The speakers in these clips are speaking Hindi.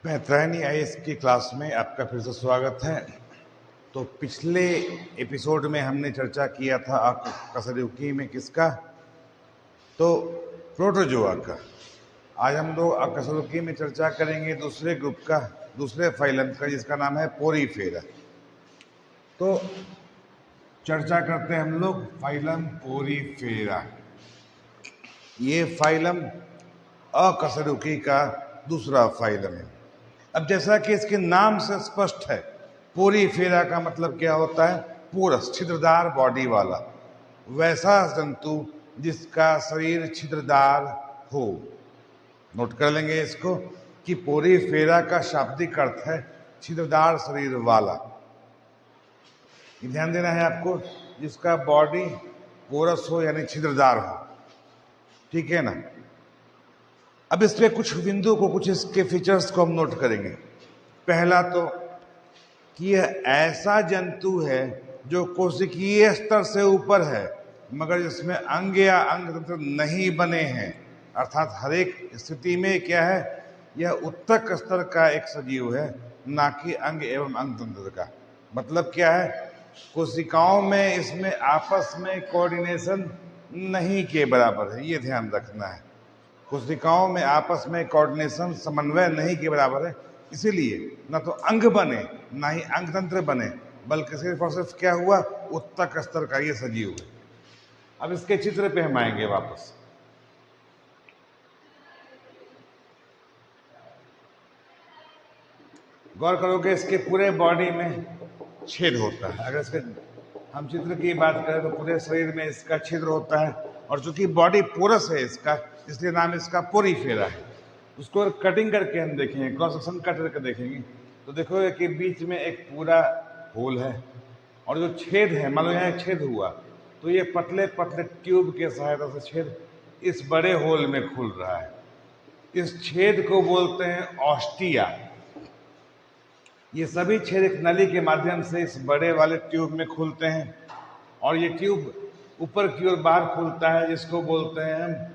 पैतरानी आईएएस की क्लास में आपका फिर से स्वागत है। तो पिछले एपिसोड में हमने चर्चा किया था अकशेरुकी में किसका, तो प्रोटोजोआ का। आज हम लोग अकशेरुकी में चर्चा करेंगे दूसरे ग्रुप का, दूसरे फाइलम का, जिसका नाम है पोरीफेरा। तो चर्चा करते हैं हम लोग फाइलम पोरीफेरा। ये फाइलम अकशेरुकी का दूसरा फाइलम है। अब जैसा कि इसके नाम से स्पष्ट है, पोरीफेरा का मतलब क्या होता है? पोरस, छिद्रदार बॉडी वाला, वैसा जंतु जिसका शरीर छिद्रदार हो। नोट कर लेंगे इसको कि पोरीफेरा का शाब्दिक अर्थ है छिद्रदार शरीर वाला। ध्यान देना है आपको, जिसका बॉडी पोरस हो यानी छिद्रदार हो, ठीक है ना। अब इसमें कुछ बिंदु को, कुछ इसके फीचर्स को हम नोट करेंगे। पहला तो कि यह ऐसा जंतु है जो कोशिकीय स्तर से ऊपर है, मगर जिसमें अंग या अंग तंत्र नहीं बने हैं। अर्थात हर एक स्थिति में क्या है, यह उत्तक स्तर का एक सजीव है, ना कि अंग एवं अंग तंत्र का। मतलब क्या है, कोशिकाओं में इसमें आपस में कोऑर्डिनेशन नहीं के बराबर है, ये ध्यान रखना है। कोशिकाओं में आपस में कोऑर्डिनेशन, समन्वय नहीं के बराबर है। इसीलिए न तो अंग बने ना ही अंग तंत्र बने, बल्कि सिर्फ और सिर्फ क्या हुआ, उत्तक स्तर का ये सजीव है। अब इसके चित्र पे हम आएंगे वापस। गौर करोगे इसके पूरे बॉडी में छेद होता है। अगर इसके हम चित्र की बात करें तो पूरे शरीर में इसका छिद्र होता है, और चूंकि बॉडी पोरस है इसका, इसलिए नाम इसका पोरीफेरा है। उसको कटिंग करके हम देखेंगे, क्रॉस सेक्शन कट करके देखेंगे, तो देखोगे कि बीच में एक पूरा होल है, और जो छेद है, मान लो यहाँ छेद हुआ, तो ये पतले पतले ट्यूब के सहायता से छेद इस बड़े होल में खुल रहा है। इस छेद को बोलते हैं ऑस्टिया। ये सभी छेद एक नली के माध्यम से इस बड़े वाले ट्यूब में खुलते हैं, और ये ट्यूब ऊपर की ओर बाहर खुलता है, जिसको बोलते हैं हम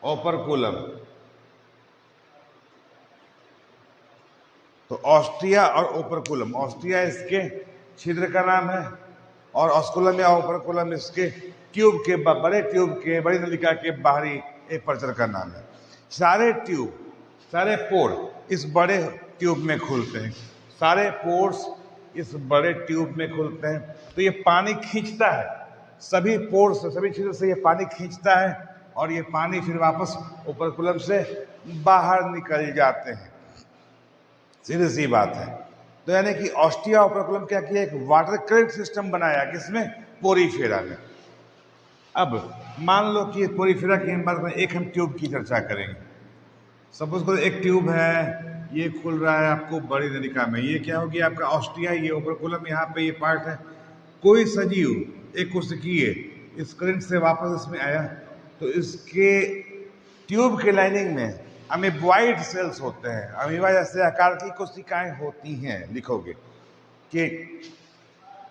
ओपरकुलम। तो ऑस्टिया और ओपरकुलम, ऑस्टिया इसके छिद्र का नाम है, और ऑस्कुलम या ओपरकुलम इसके ट्यूब के, बड़े ट्यूब के, बड़ी नलिका के बाहरी एपर्चर का नाम है। सारे ट्यूब, सारे पोर इस बड़े ट्यूब में खुलते हैं, सारे पोर्स इस बड़े ट्यूब में खुलते हैं। तो ये पानी खींचता है, सभी पोर्स से, सभी छिद्र से ये पानी खींचता है, और ये पानी फिर वापस ओपरकुलम से बाहर निकल जाते हैं। सीधी सी बात है। तो यानी कि ऑस्टिया ओपरकुलम क्या किया, एक वाटर करंट सिस्टम बनाया, किसमें? पोरीफेरा में। अब मान लो कि पोरीफेरा की हम बात करें, एक हम ट्यूब की चर्चा करेंगे। सपोज करो एक ट्यूब है, ये खुल रहा है आपको बड़ी नलिका में। ये क्या होगी, आपका ऑस्टिया, ये ओपरकुलम, यहाँ पे ये पार्ट है। कोई सजीव, एक कोशिकीय, इस करंट से वापस इसमें आया, तो इसके ट्यूब के लाइनिंग में अमीबॉइड सेल्स होते हैं। अमीबा जैसे आकार की कोशिकाएं होती हैं। लिखोगे कि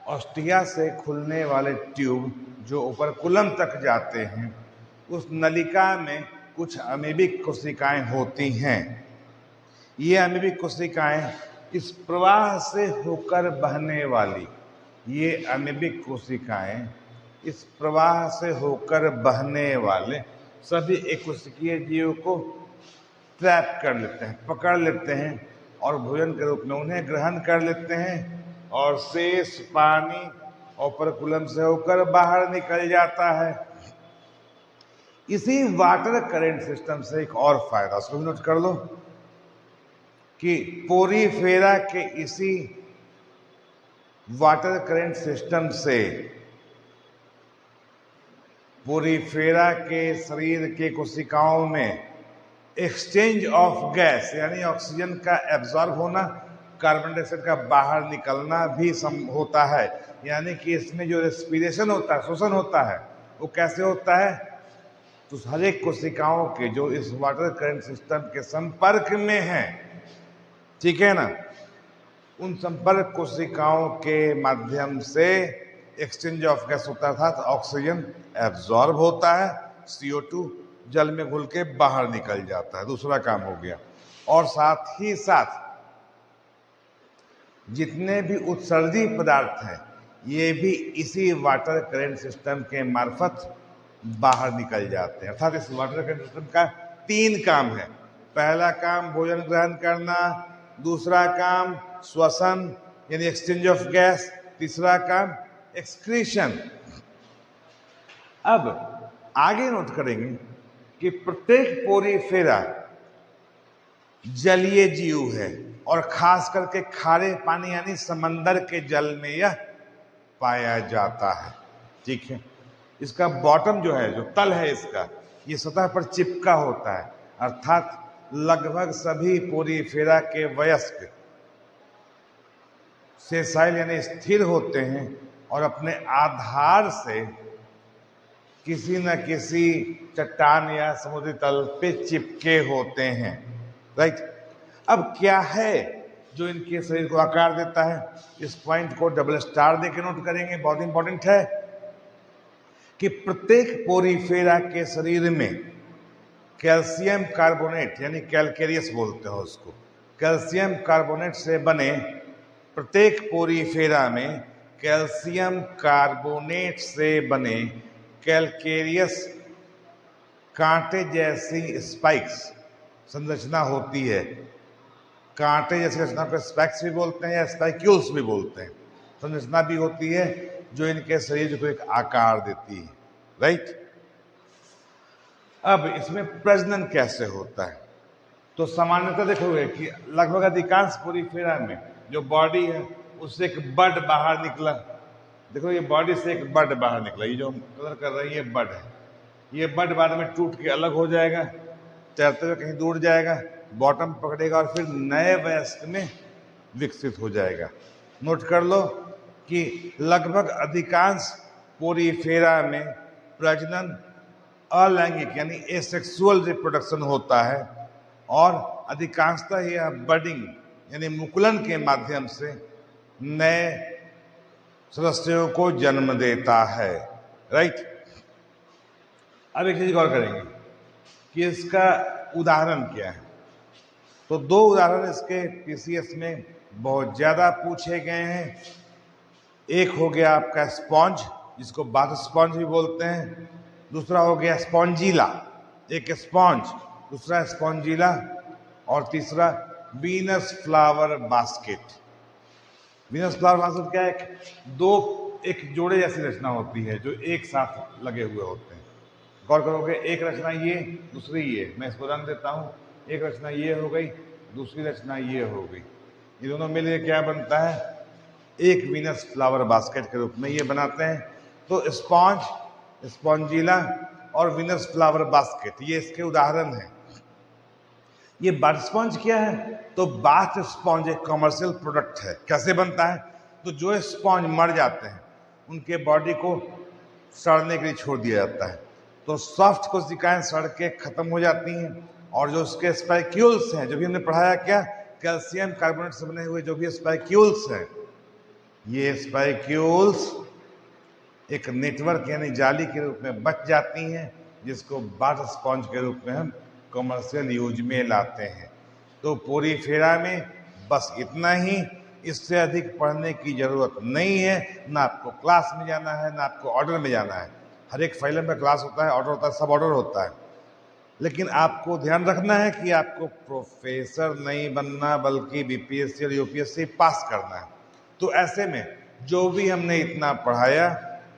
ऑस्टिया से खुलने वाले ट्यूब जो ओपरकुलम तक जाते हैं, उस नलिका में कुछ अमीबिक कोशिकाएं होती हैं। ये अमीबिक कोशिकाएं इस प्रवाह से होकर बहने वाली, ये अमीबिक कोशिकाएं इस प्रवाह से होकर बहने वाले सभी एक कोशिकीय जीव को ट्रैप कर लेते हैं, पकड़ लेते हैं, और भोजन के रूप में उन्हें ग्रहण कर लेते हैं, और शेष पानी ओपरकुलम से होकर बाहर निकल जाता है। इसी वाटर करंट सिस्टम से एक और फायदा, उसको भी नोट कर लो, कि पोरीफेरा के इसी वाटर करंट सिस्टम से पोरीफेरा के शरीर के कोशिकाओं में एक्सचेंज ऑफ गैस, यानी ऑक्सीजन का एब्जॉर्ब होना, कार्बन डाइऑक्साइड का बाहर निकलना भी होता है। यानी कि इसमें जो रेस्पिरेशन होता है, श्वसन होता है, वो कैसे होता है? तो हर एक कोशिकाओं के जो इस वाटर करंट सिस्टम के संपर्क में हैं, ठीक है ना, उन संपर्क कोशिकाओं के माध्यम से एक्सचेंज ऑफ गैस होता था, तो ऑक्सीजन एब्जॉर्ब होता है, CO2 जल में घुल के बाहर निकल जाता है, दूसरा काम हो गया। और साथ ही साथ जितने भी उत्सर्जी पदार्थ हैं ये भी इसी वाटर करंट सिस्टम के मार्फत बाहर निकल जाते हैं। अर्थात इस वाटर करंट सिस्टम का 3 काम है। पहला काम भोजन ग्रहण करना, दूसरा काम श्वसन यानी एक्सचेंज ऑफ गैस, तीसरा काम एक्सक्रीशन। अब आगे नोट करेंगे कि प्रत्येक पोरीफेरा जलीय जीव है और खास करके खारे पानी यानी समंदर के जल में यह पाया जाता है। ठीक है, इसका बॉटम जो है, जो तल है इसका, ये सतह पर चिपका होता है। अर्थात लगभग सभी पोरीफेरा के वयस्क सेसाइल यानी स्थिर होते हैं और अपने आधार से किसी न किसी चट्टान या समुद्री तल पे चिपके होते हैं। राइट, अब क्या है जो इनके शरीर को आकार देता है? इस पॉइंट को डबल स्टार देके नोट करेंगे, बहुत इंपॉर्टेंट है कि प्रत्येक पोरीफेरा के शरीर में कैल्शियम कार्बोनेट यानी कैल्केरियस बोलते हैं उसको, कैल्शियम कार्बोनेट से बने प्रत्येक पोरीफेरा में कैल्शियम कार्बोनेट से बने कैल्केरियस कांटे जैसी स्पाइक्स संरचना होती है। कांटे जैसी रचना को स्पाइक्स भी बोलते हैं या स्पाइक्यूल्स भी बोलते हैं। संरचना भी होती है जो इनके शरीर को एक आकार देती है। राइट, अब इसमें प्रजनन कैसे होता है? तो सामान्यतः देखोगे कि लगभग अधिकांश पोरीफेरा में जो बॉडी है उससे एक बड बाहर निकला। देखो ये बॉडी से एक बड बाहर निकला, ये जो हम कलर कर रहे हैं ये बड है। ये बड बाद में टूट के अलग हो जाएगा, तैरते हुए कहीं दूर जाएगा, बॉटम पकड़ेगा और फिर नए वयस्क में विकसित हो जाएगा। नोट कर लो कि लगभग अधिकांश पोरीफेरा में प्रजनन अलैंगिक यानी एसेक्सुअल रिप्रोडक्शन होता है और अधिकांशतः यह बडिंग यानी मुकुलन के माध्यम से नए सदस्यों को जन्म देता है। राइट, अब एक चीज गौर करेंगे कि इसका उदाहरण क्या है। तो 2 उदाहरण इसके पीसीएस में बहुत ज्यादा पूछे गए हैं। एक हो गया आपका स्पॉन्ज, जिसको बाथ स्पॉन्ज भी बोलते हैं, दूसरा हो गया स्पॉन्जीला। एक स्पॉन्ज, दूसरा स्पॉन्जीला और तीसरा Venus flower basket. Venus flower basket क्या है? 2 एक जोड़े जैसी रचना होती है जो एक साथ लगे हुए होते हैं। गौर करोगे, एक रचना ये, दूसरी ये। मैं इसको रंग देता हूँ। एक रचना ये हो गई, दूसरी रचना ये हो गई। ये दोनों मिलकर क्या बनता है? एक वीनस फ्लावर बास्केट के रूप में ये बनाते हैं। तो स्पॉन्ज, स्पॉन्जीला और वीनस फ्लावर बास्केट ये इसके उदाहरण हैं। ये बाथ स्पॉन्ज क्या है? तो बाथ स्पॉन्ज एक कमर्शियल प्रोडक्ट है। कैसे बनता है? तो जो स्पॉन्ज मर जाते हैं उनके बॉडी को सड़ने के लिए छोड़ दिया जाता है, तो सॉफ्ट कोशिकाएं सड़ के खत्म हो जाती हैं और जो उसके स्पाइक्यूल्स हैं, जो भी हमने पढ़ाया क्या, कैल्शियम कार्बोनेट से बने हुए जो भी स्पाइक्यूल्स हैं, ये स्पाइक्यूल्स एक नेटवर्क यानी जाली के रूप में बच जाती हैं, जिसको बाथ स्पॉन्ज के रूप में हम कमर्शियल यूज में लाते हैं। तो पोरीफेरा में बस इतना ही, इससे अधिक पढ़ने की जरूरत नहीं है। ना आपको क्लास में जाना है, ना आपको ऑर्डर में जाना है। हर एक फाइलम में क्लास होता है, ऑर्डर होता है, सब ऑर्डर होता है। लेकिन आपको ध्यान रखना है कि आपको प्रोफेसर नहीं बनना बल्कि बीपीएससी और यूपीएससी पास करना है। तो ऐसे में जो भी हमने इतना पढ़ाया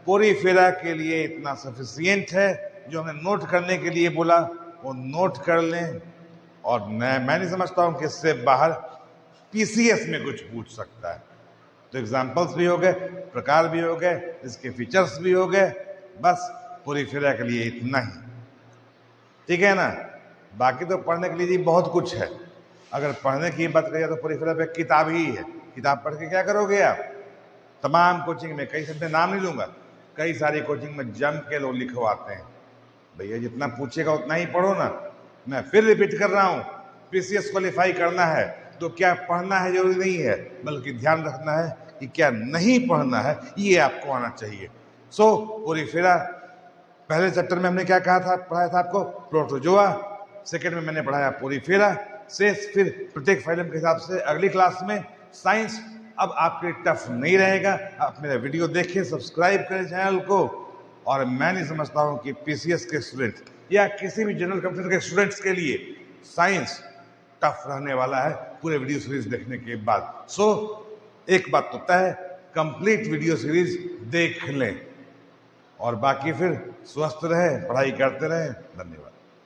पोरीफेरा के लिए इतना सफिशिएंट है। जो हमने नोट करने के लिए बोला वो नोट कर लें। और मैं नहीं समझता हूं कि इससे बाहर पीसीएस में कुछ पूछ सकता है। तो एग्जाम्पल्स भी हो गए, प्रकार भी हो गए, इसके फीचर्स भी हो गए। बस पोरीफेरा के लिए इतना ही, ठीक है ना। बाकी तो पढ़ने के लिए जी बहुत कुछ है। अगर पढ़ने की बात करिए तो पोरीफेरा पे किताब ही है। किताब पढ़ के क्या करोगे आप? तमाम कोचिंग में, कई सबसे नाम नहीं लूंगा, कई सारी कोचिंग में जम के लोग लिखवाते हैं। भैया जितना पूछेगा उतना ही पढ़ो ना। मैं फिर रिपीट कर रहा हूँ, पीसीएस क्वालिफाई करना है तो क्या पढ़ना है जरूरी नहीं है, बल्कि ध्यान रखना है कि क्या नहीं पढ़ना है ये आपको आना चाहिए। सो पोरीफेरा पहले चैप्टर में हमने क्या कहा था, पढ़ाया था आपको, प्रोटोजोआ। सेकंड में मैंने पढ़ाया पोरीफेरा, शेष फिर प्रत्येक फाइलम के हिसाब से अगली क्लास में साइंस। अब आपके टफ नहीं रहेगा। आप मेरा वीडियो देखें, सब्सक्राइब करें चैनल को। और मैं नहीं समझता हूं कि पीसीएस के स्टूडेंट या किसी भी जनरल कंप्यूटर के स्टूडेंट्स के लिए साइंस टफ रहने वाला है पूरे वीडियो सीरीज देखने के बाद। सो एक बात तो तय है, कंप्लीट वीडियो सीरीज देख लें और बाकी फिर स्वस्थ रहे, पढ़ाई करते रहें। धन्यवाद।